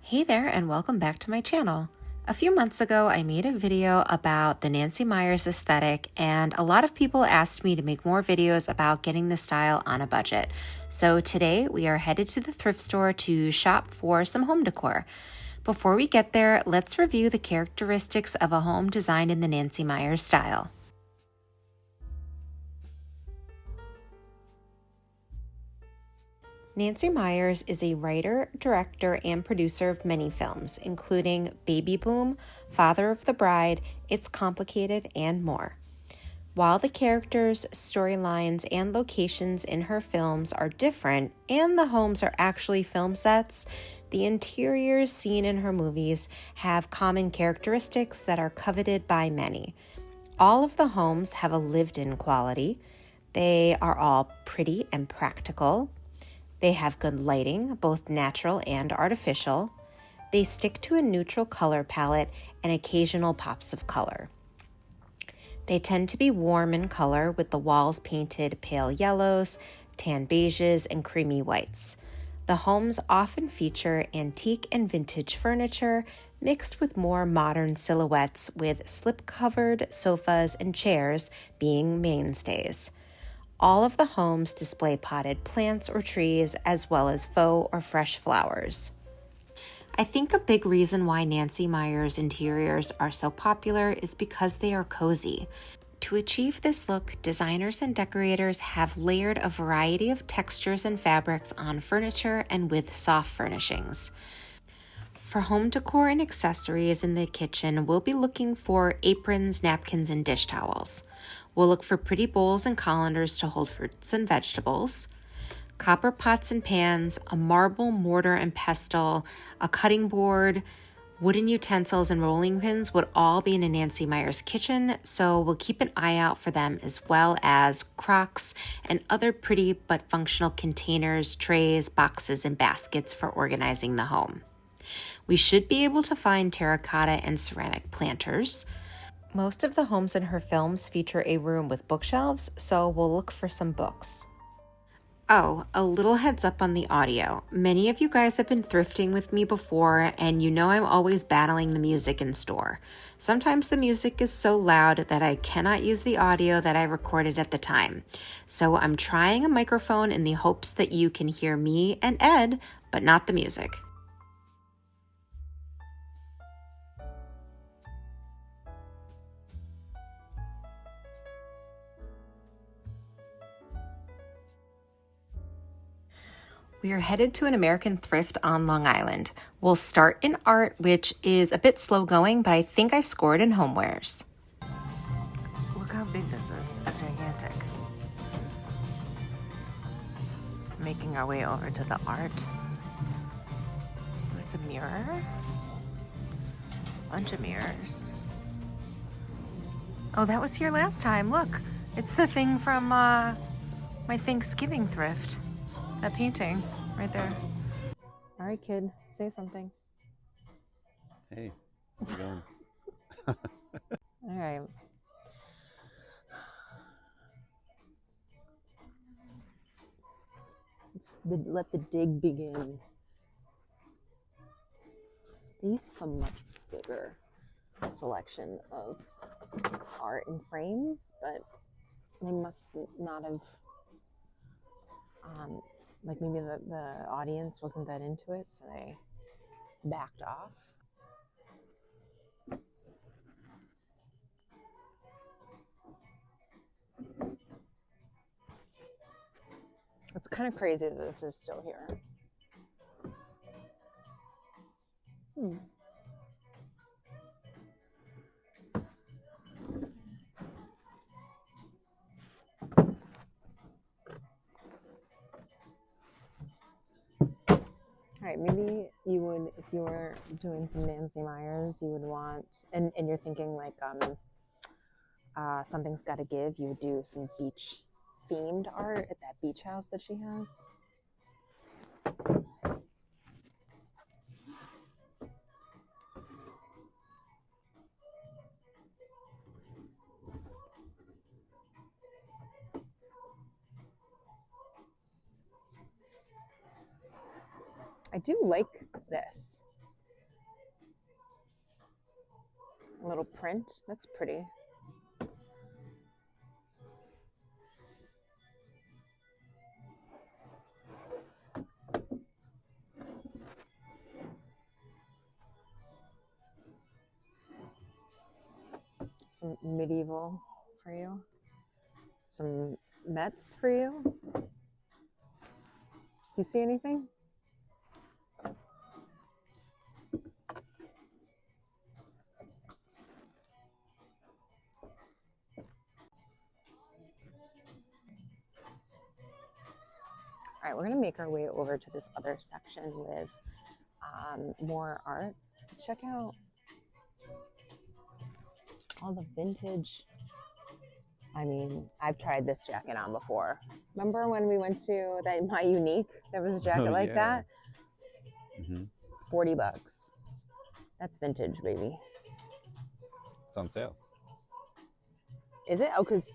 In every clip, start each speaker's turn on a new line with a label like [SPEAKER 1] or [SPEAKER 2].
[SPEAKER 1] Hey there and welcome back to my channel. A few months ago, I made a video about the Nancy Meyers aesthetic, and a lot of people asked me to make more videos about getting the style on a budget. So today we are headed to the thrift store to shop for some home decor. Before we get there, let's review the characteristics of a home designed in the Nancy Meyers style. Nancy Meyers is a writer, director, and producer of many films, including Baby Boom, Father of the Bride, It's Complicated, and more. While the characters, storylines, and locations in her films are different, and the homes are actually film sets, the interiors seen in her movies have common characteristics that are coveted by many. All of the homes have a lived-in quality. They are all pretty and practical. They have good lighting, both natural and artificial. They stick to a neutral color palette and occasional pops of color. They tend to be warm in color, with the walls painted pale yellows, tan beiges, and creamy whites. The homes often feature antique and vintage furniture mixed with more modern silhouettes, with slip-covered sofas and chairs being mainstays. All of the homes display potted plants or trees, as well as faux or fresh flowers. I think a big reason why Nancy Meyers interiors are so popular is because they are cozy. To achieve this look, designers and decorators have layered a variety of textures and fabrics on furniture and with soft furnishings. For home decor and accessories in the kitchen, we'll be looking for aprons, napkins, and dish towels. We'll look for pretty bowls and colanders to hold fruits and vegetables, copper pots and pans, a marble mortar and pestle, a cutting board, wooden utensils, and rolling pins would all be in a Nancy Meyers kitchen, so we'll keep an eye out for them, as well as crocks and other pretty but functional containers, trays, boxes, and baskets for organizing the home. We should be able to find terracotta and ceramic planters. Most of the homes in her films feature a room with bookshelves, so we'll look for some books. Oh, a little heads up on the audio. Many of you guys have been thrifting with me before, and you know I'm always battling the music in store. Sometimes the music is so loud that I cannot use the audio that I recorded at the time. So I'm trying a microphone in the hopes that you can hear me and Ed, but not the music. We are headed to an American thrift on Long Island. We'll start in art, which is a bit slow going, but I think I scored in homewares.
[SPEAKER 2] Look how big this is, gigantic. Making our way over to the art. It's a mirror. Bunch of mirrors. Oh, that was here last time. Look, it's the thing from my Thanksgiving thrift. That painting right there.
[SPEAKER 1] All right, kid, say something.
[SPEAKER 3] Hey, how's it going?
[SPEAKER 1] All right. Let the dig begin. They used to have a much bigger selection of art and frames, but they must not have, like maybe the audience wasn't that into it, so they backed off. It's kind of crazy that this is still here. All right, maybe you would, if you were doing some Nancy Meyers, you would want, and you're thinking like something's got to give, you would do some beach themed art at that beach house that she has. I do like this. Little print. That's pretty. Some medieval for you. Some Mets for you. You see anything? All right, we're gonna make our way over to this other section with more art. Check out all the vintage. I mean, I've tried this jacket on before. Remember when we went to that My Unique? There was a jacket like that.
[SPEAKER 3] Mm-hmm.
[SPEAKER 1] $40. That's vintage, baby.
[SPEAKER 3] It's on sale.
[SPEAKER 1] Is it? Oh, because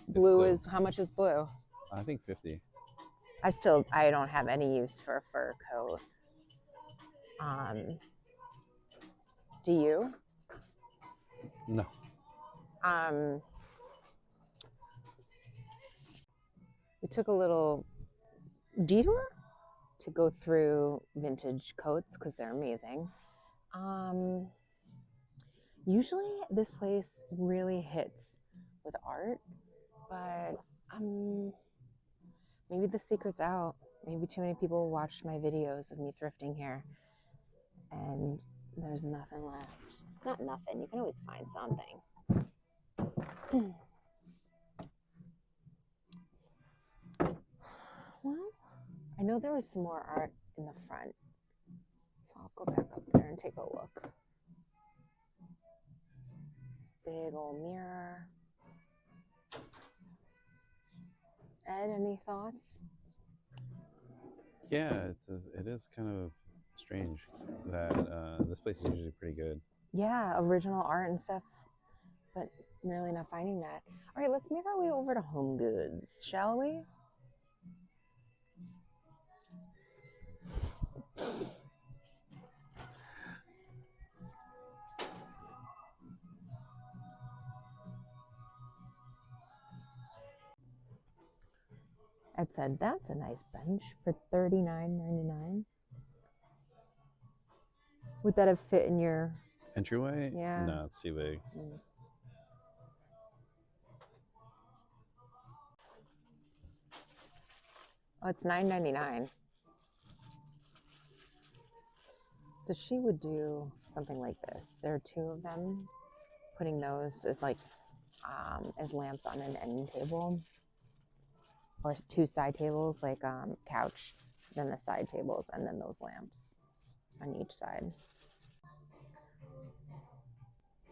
[SPEAKER 1] blue is, how much is blue?
[SPEAKER 3] I think 50.
[SPEAKER 1] I don't have any use for a fur coat. Do you?
[SPEAKER 3] No.
[SPEAKER 1] We took a little detour to go through vintage coats because they're amazing. Usually this place really hits with art, but maybe the secret's out. Maybe too many people watched my videos of me thrifting here and there's nothing left. Not nothing, you can always find something. Well, I know there was some more art in the front, so I'll go back up there and take a look. Big old mirror. Ed, any thoughts?
[SPEAKER 3] Yeah, it is kind of strange that this place is usually pretty good.
[SPEAKER 1] Yeah, original art and stuff, but I'm really not finding that. All right, let's make our way over to Home Goods, shall we? Ed said, that's a nice bench for $39.99. Would that have fit in your
[SPEAKER 3] Entryway?
[SPEAKER 1] Yeah.
[SPEAKER 3] No, it's too big.
[SPEAKER 1] Oh, it's $9.99. So she would do something like this. There are two of them, putting those as like as lamps on an end table, or two side tables, like couch, then the side tables, and then those lamps on each side.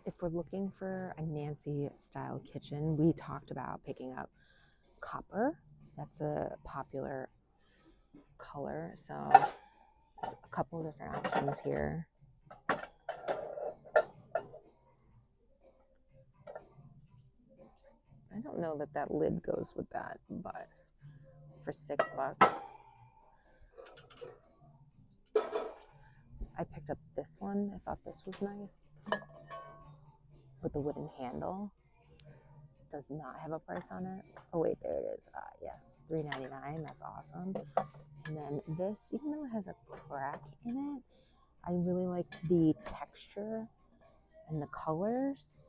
[SPEAKER 1] If we're looking for a Nancy style kitchen, we talked about picking up copper. That's a popular color, so there's a couple different options here. I don't know that that lid goes with that, but for $6, I picked up this one. I thought this was nice with the wooden handle. Does not have a price on it. Oh wait, there it is. Yes, $3.99. That's awesome. And then this, even though it has a crack in it, I really like the texture and the colors.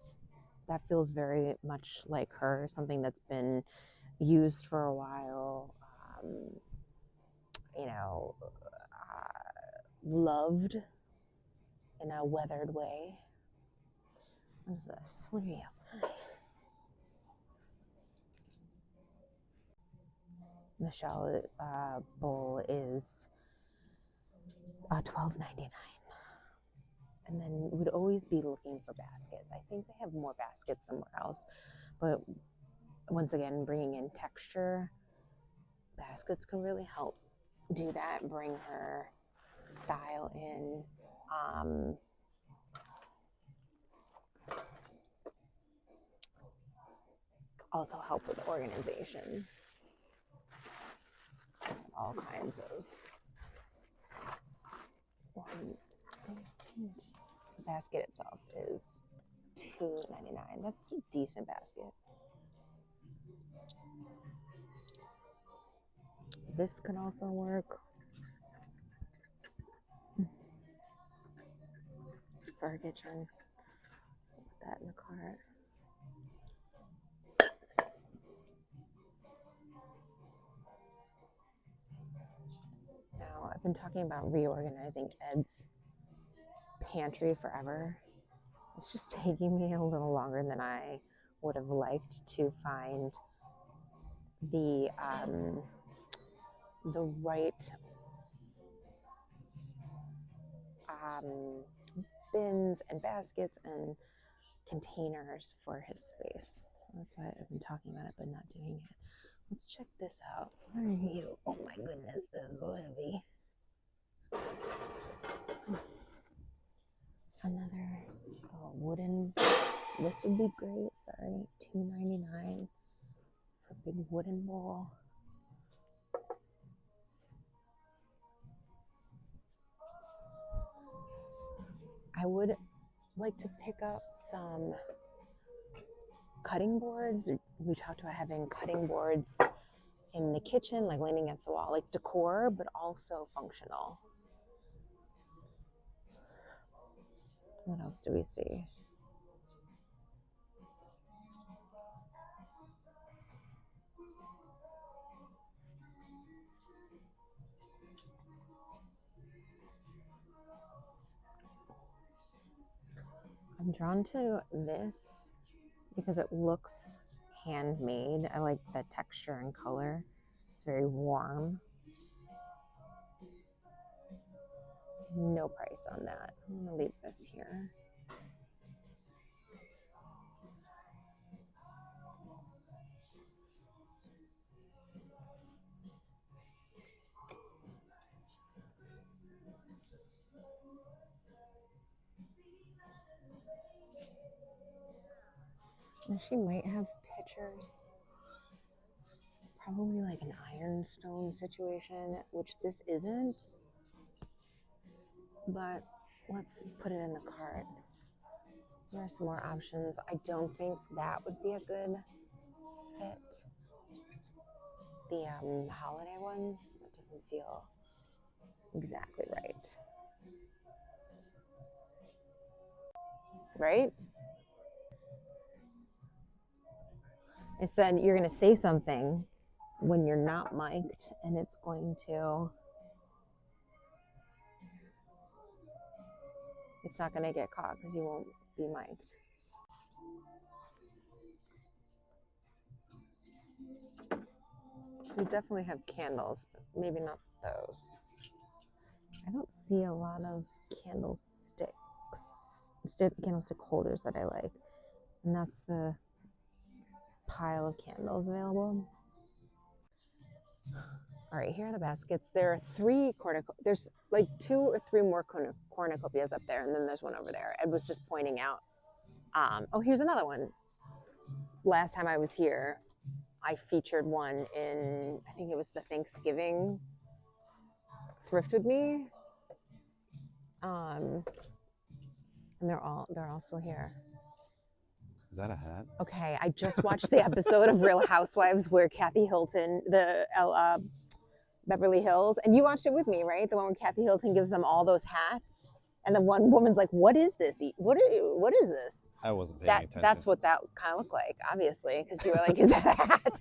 [SPEAKER 1] That feels very much like her, something that's been used for a while, loved in a weathered way. What is this? What are you? The shallot bowl is $12.99. And then we'd always be looking for baskets. I think they have more baskets somewhere else, but once again, bringing in texture, baskets can really help do that, bring her style in. Also help with organization. All kinds of the basket itself is
[SPEAKER 2] $2.99. That's a decent basket. This could also work for our kitchen. Put that in the cart. Now, I've been talking about reorganizing Ed's pantry forever. It's just taking me a little longer than I would have liked to find the right bins and baskets and containers for his space. That's why I've been talking about it but not doing it. Let's check this out. What are you? Oh my goodness, this is so heavy. Another wooden. This would be great. Sorry, $2.99 for a big wooden bowl. I would like to pick up some cutting boards. We talked about having cutting boards in the kitchen, like leaning against the wall, like decor, but also functional. What else do we see? I'm drawn to this because it looks handmade. I like the texture and color. It's very warm. No price on that. I'm gonna leave this here. And she might have pictures. Probably like an ironstone situation, which this isn't. But let's put it in the cart. There are some more options. I don't think that would be a good fit. The holiday ones, that doesn't feel exactly right. Right? I said you're going to say something when you're not mic'd, and it's going to... It's not going to get caught because you won't be mic'd. So we definitely have candles, but maybe not those. I don't see a lot of candlestick holders that I like. And that's the pile of candles available. All right, here are the baskets. There are there's like 2 or 3 more cornucopias up there, and then there's one over there. Ed was just pointing out. Oh, here's another one. Last time I was here, I featured one in, I think it was the Thanksgiving Thrift with me. And they're all still here.
[SPEAKER 3] Is that a hat?
[SPEAKER 2] Okay, I just watched the episode of Real Housewives where Kathy Hilton, Beverly Hills, and you watched it with me, right? The one where Kathy Hilton gives them all those hats, and the one woman's like, "What is this? What is this?"
[SPEAKER 3] I wasn't paying attention.
[SPEAKER 2] That's what that kind of looked like, obviously, because you were like, "Is that a hat?"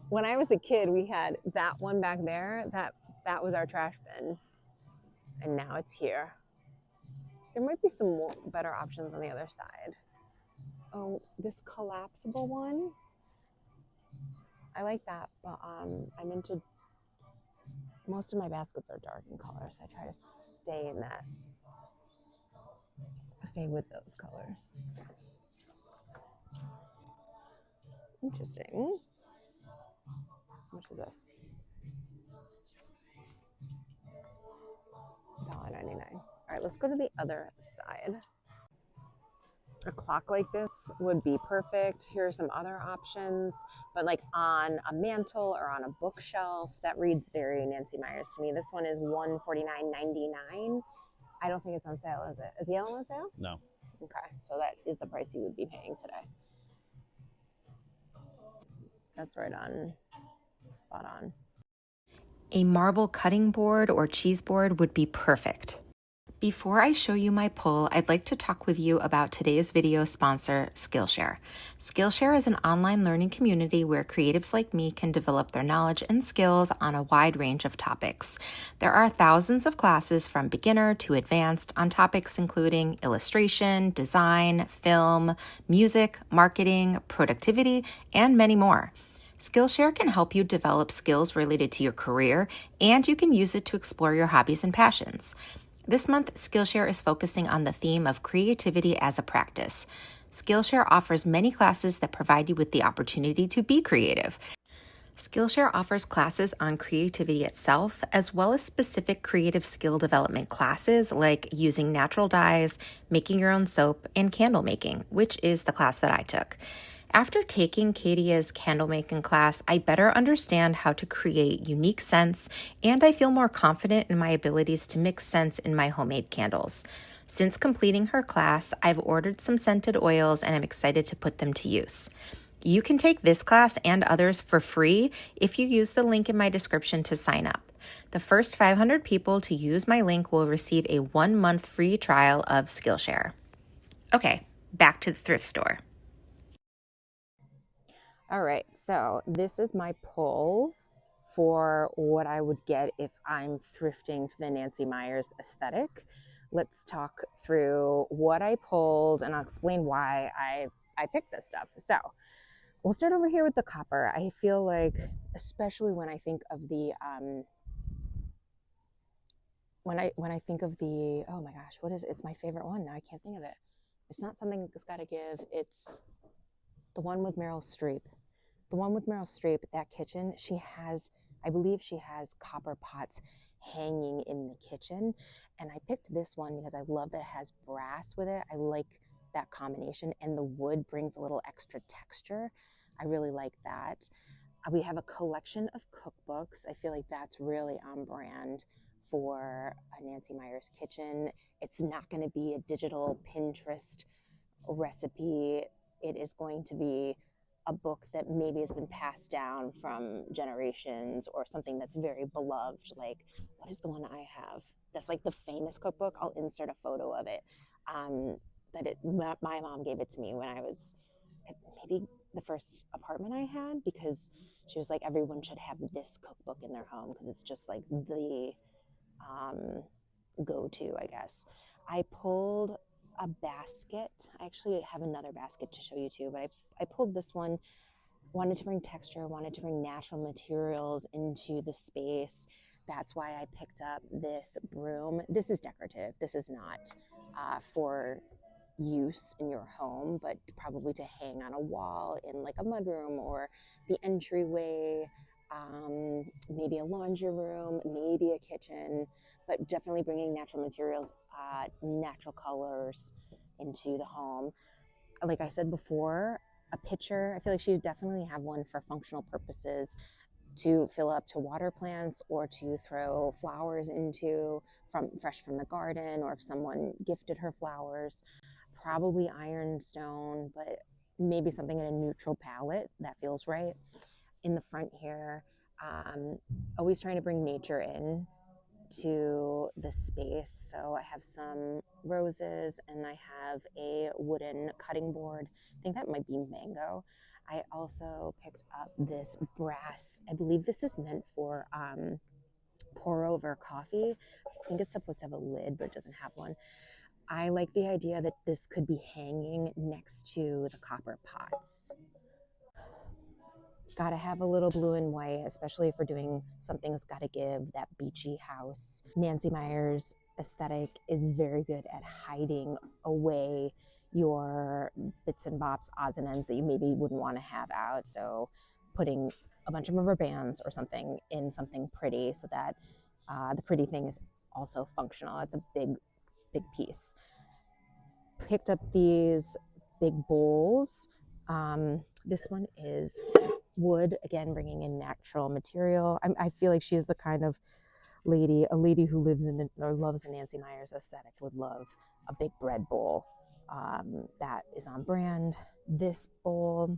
[SPEAKER 2] When I was a kid, we had that one back there. That was our trash bin, and now it's here. There might be some more better options on the other side. Oh, this collapsible one. I like that, but I'm into, most of my baskets are dark in color, so I try to stay with those colors. Interesting. How much is this? $1.99. All right, let's go to the other side. A clock like this would be perfect. Here are some other options, but like on a mantle or on a bookshelf, that reads very Nancy Meyers to me. This one is $149.99. I don't think it's on sale, is it? Is yellow on sale?
[SPEAKER 3] No.
[SPEAKER 2] Okay, so that is the price you would be paying today. That's right on, spot on.
[SPEAKER 1] A marble cutting board or cheese board would be perfect. Before I show you my pull, I'd like to talk with you about today's video sponsor, Skillshare. Skillshare is an online learning community where creatives like me can develop their knowledge and skills on a wide range of topics. There are thousands of classes from beginner to advanced on topics including illustration, design, film, music, marketing, productivity, and many more. Skillshare can help you develop skills related to your career, and you can use it to explore your hobbies and passions. This month, Skillshare is focusing on the theme of creativity as a practice. Skillshare offers many classes that provide you with the opportunity to be creative. Skillshare offers classes on creativity itself, as well as specific creative skill development classes like using natural dyes, making your own soap, and candle making, which is the class that I took. After taking Kadia's candle making class, I better understand how to create unique scents, and I feel more confident in my abilities to mix scents in my homemade candles. Since completing her class, I've ordered some scented oils and I'm excited to put them to use. You can take this class and others for free if you use the link in my description to sign up. The first 500 people to use my link will receive a 1-month free trial of Skillshare. Okay, back to the thrift store.
[SPEAKER 2] All right, so this is my pull for what I would get if I'm thrifting for the Nancy Meyers aesthetic. Let's talk through what I pulled and I'll explain why I picked this stuff. So we'll start over here with the copper. I feel like, especially when I think of the, when I think of the, oh my gosh, what is it? It's my favorite one. Now I can't think of it. It's not something that's got to give. It's the one with Meryl Streep. The one with Meryl Streep, that kitchen, she has, I believe she has copper pots hanging in the kitchen. And I picked this one because I love that it has brass with it. I like that combination, and the wood brings a little extra texture. I really like that. We have a collection of cookbooks. I feel like that's really on brand for a Nancy Meyers kitchen. It's not going to be a digital Pinterest recipe. It is going to be a book that maybe has been passed down from generations, or something that's very beloved. Like, what is the one I have? That's like the famous cookbook. I'll insert a photo of it. My mom gave it to me when I was maybe the first apartment I had, because she was like, everyone should have this cookbook in their home because it's just like the go-to, I guess. I pulled a basket. I actually have another basket to show you too, but I pulled this one. Wanted to bring texture, wanted to bring natural materials into the space. That's why I picked up this broom. This is decorative. This is not for use in your home, but probably to hang on a wall in like a mudroom or the entryway, maybe a laundry room, maybe a kitchen, but definitely bringing natural materials, natural colors into the home. Like I said before, a pitcher, I feel like she would definitely have one for functional purposes, to fill up to water plants or to throw flowers into from fresh from the garden, or if someone gifted her flowers. Probably ironstone, but maybe something in a neutral palette that feels right. In the front here, always trying to bring nature in to the space. So I have some roses and I have a wooden cutting board. I think that might be mango. I also picked up this brass. I believe this is meant for pour over coffee. I think it's supposed to have a lid, but it doesn't have one. I like the idea that this could be hanging next to the copper pots. Gotta have a little blue and white, especially if we're doing something's gotta give, that beachy house. Nancy Meyers aesthetic is very good at hiding away your bits and bops, odds and ends that you maybe wouldn't want to have out. So putting a bunch of rubber bands or something in something pretty, so that the pretty thing is also functional. It's a big piece. Picked up these big bowls. This one is wood, again, bringing in natural material. I feel like she's the kind of lady, a lady who lives in or loves the Nancy Meyers aesthetic would love a big bread bowl that is on brand. This bowl,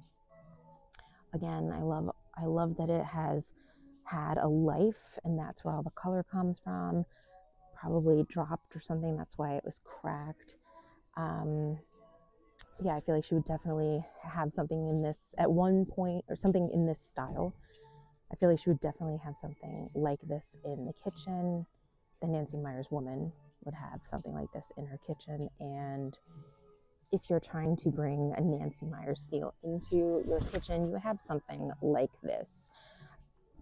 [SPEAKER 2] again, I love that it has had a life, and that's where all the color comes from. Probably dropped or something, that's why it was cracked. Yeah, I feel like she would definitely have something in this at one point, or something in this style. I feel like she would definitely have something like this in the kitchen. The Nancy Meyers woman would have something like this in her kitchen. And if you're trying to bring a Nancy Meyers feel into your kitchen, you would have something like this.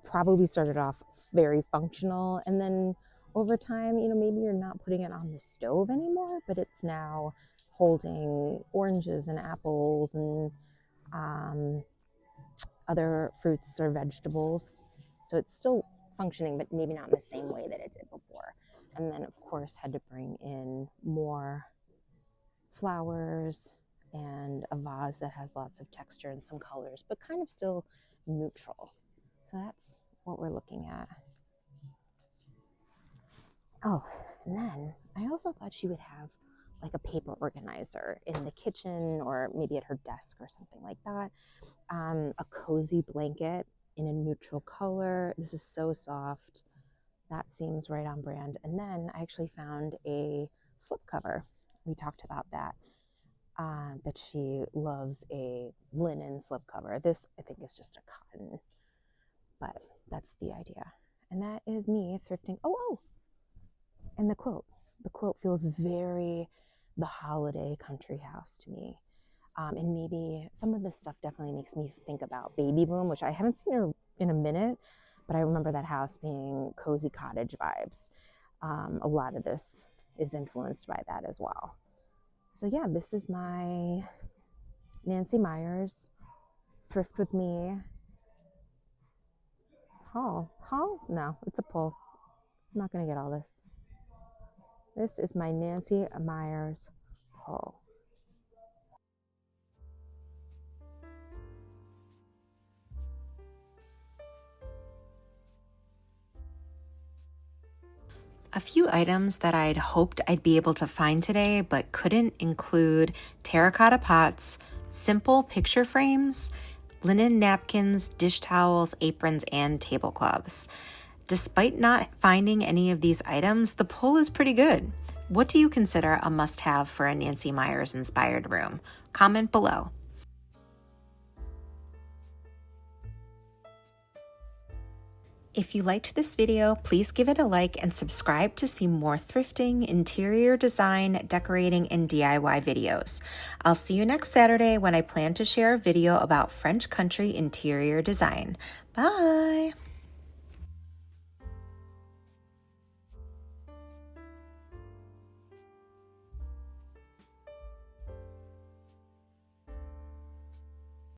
[SPEAKER 2] Probably started off very functional, and then over time, you know, maybe you're not putting it on the stove anymore, but it's now holding oranges and apples and other fruits or vegetables. So it's still functioning, but maybe not in the same way that it did before. And then, of course, had to bring in more flowers and a vase that has lots of texture and some colors, but kind of still neutral. So that's what we're looking at. Oh, and then I also thought she would have like a paper organizer in the kitchen, or maybe at her desk or something like that. A cozy blanket in a neutral color. This is so soft. That seems right on brand. And then I actually found a slipcover. We talked about that. That she loves a linen slipcover. This, I think, is just a cotton, but that's the idea. And that is me thrifting. Oh, and the quilt. The quilt feels very the holiday country house to me. And maybe some of this stuff definitely makes me think about Baby Boom, which I haven't seen her in a minute, but I remember that house being cozy cottage vibes. A lot of this is influenced by that as well. So yeah, this is my Nancy Meyers Thrift with Me haul. No, it's a pull. I'm not gonna get all this. This is my Nancy Meyers haul.
[SPEAKER 1] A few items that I'd hoped I'd be able to find today but couldn't include terracotta pots, simple picture frames, linen napkins, dish towels, aprons, and tablecloths. Despite not finding any of these items, the pull is pretty good. What do you consider a must-have for a Nancy Meyers inspired room? Comment below. If you liked this video, please give it a like and subscribe to see more thrifting, interior design, decorating, and DIY videos. I'll see you next Saturday when I plan to share a video about French country interior design. Bye!